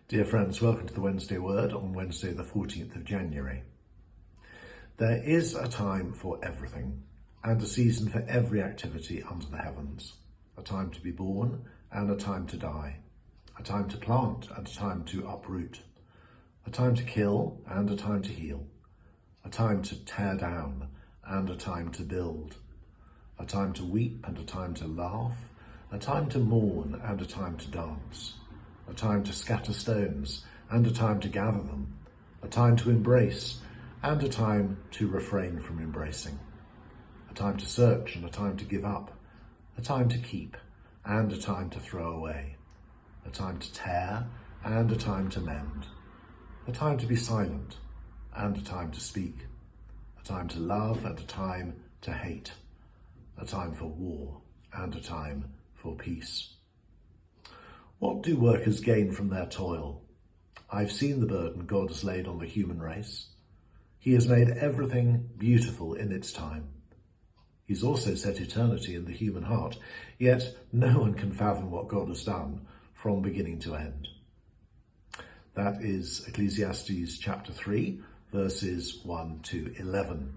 Dear friends, welcome to the Wednesday Word on Wednesday the 14th of January. There is a time for everything and a season for every activity under the heavens. A time to be born and a time to die. A time to plant and a time to uproot. A time to kill and a time to heal. A time to tear down and a time to build. A time to weep and a time to laugh. A time to mourn and a time to dance. A time to scatter stones and a time to gather them, a time to embrace and a time to refrain from embracing, a time to search and a time to give up, a time to keep and a time to throw away, a time to tear and a time to mend, a time to be silent and a time to speak, a time to love and a time to hate, a time for war and a time for peace. What do workers gain from their toil? I've seen the burden God has laid on the human race. He has made everything beautiful in its time. He's also set eternity in the human heart, yet no one can fathom what God has done from beginning to end. That is Ecclesiastes chapter 3, verses 1 to 11.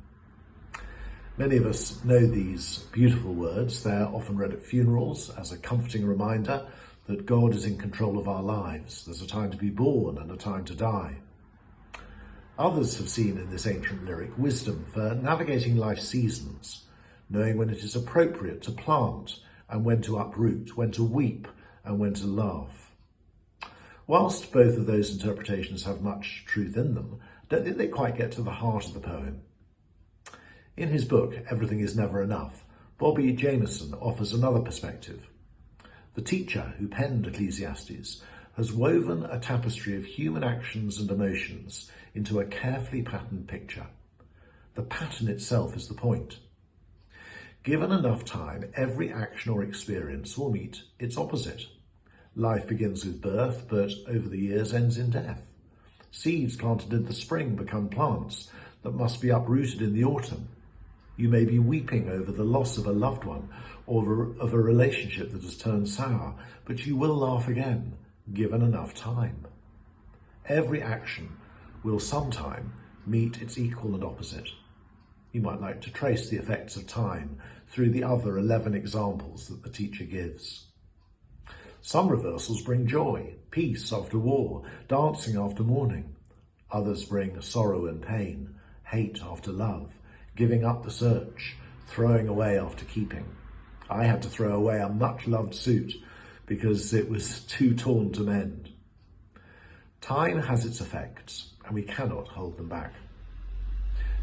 Many of us know these beautiful words. They're often read at funerals as a comforting reminder that God is in control of our lives. There's a time to be born and a time to die. Others have seen in this ancient lyric wisdom for navigating life's seasons, knowing when it is appropriate to plant and when to uproot, when to weep and when to laugh. Whilst both of those interpretations have much truth in them, I don't think they quite get to the heart of the poem. In his book, Everything is Never Enough, Bobby Jameson offers another perspective. The teacher who penned Ecclesiastes has woven a tapestry of human actions and emotions into a carefully patterned picture. The pattern itself is the point. Given enough time, every action or experience will meet its opposite. Life begins with birth, but over the years ends in death. Seeds planted in the spring become plants that must be uprooted in the autumn. You may be weeping over the loss of a loved one or of a relationship that has turned sour, but you will laugh again, given enough time. Every action will sometime meet its equal and opposite. You might like to trace the effects of time through the other 11 examples that the teacher gives. Some reversals bring joy, peace after war, dancing after mourning. Others bring sorrow and pain, hate after love, giving up the search, throwing away after keeping. I had to throw away a much-loved suit because it was too torn to mend. Time has its effects, and we cannot hold them back.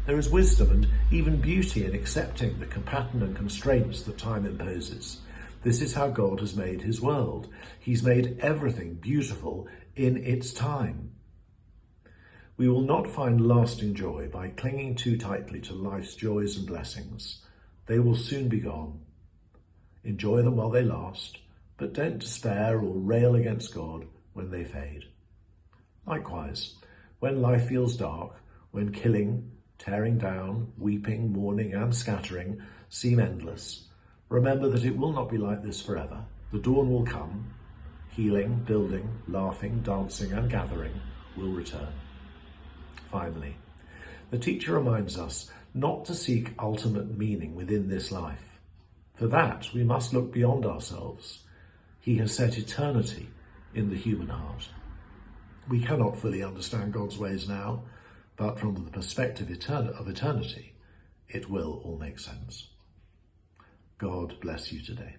There is wisdom and even beauty in accepting the pattern and constraints that time imposes. This is how God has made his world. He's made everything beautiful in its time. We will not find lasting joy by clinging too tightly to life's joys and blessings. They will soon be gone. Enjoy them while they last, but don't despair or rail against God when they fade. Likewise, when life feels dark, when killing, tearing down, weeping, mourning and scattering seem endless, remember that it will not be like this forever. The dawn will come. Healing, building, laughing, dancing and gathering will return. Finally, the teacher reminds us not to seek ultimate meaning within this life. For that, we must look beyond ourselves. He has set eternity in the human heart. We cannot fully understand God's ways now, but from the perspective of eternity, it will all make sense. God bless you today.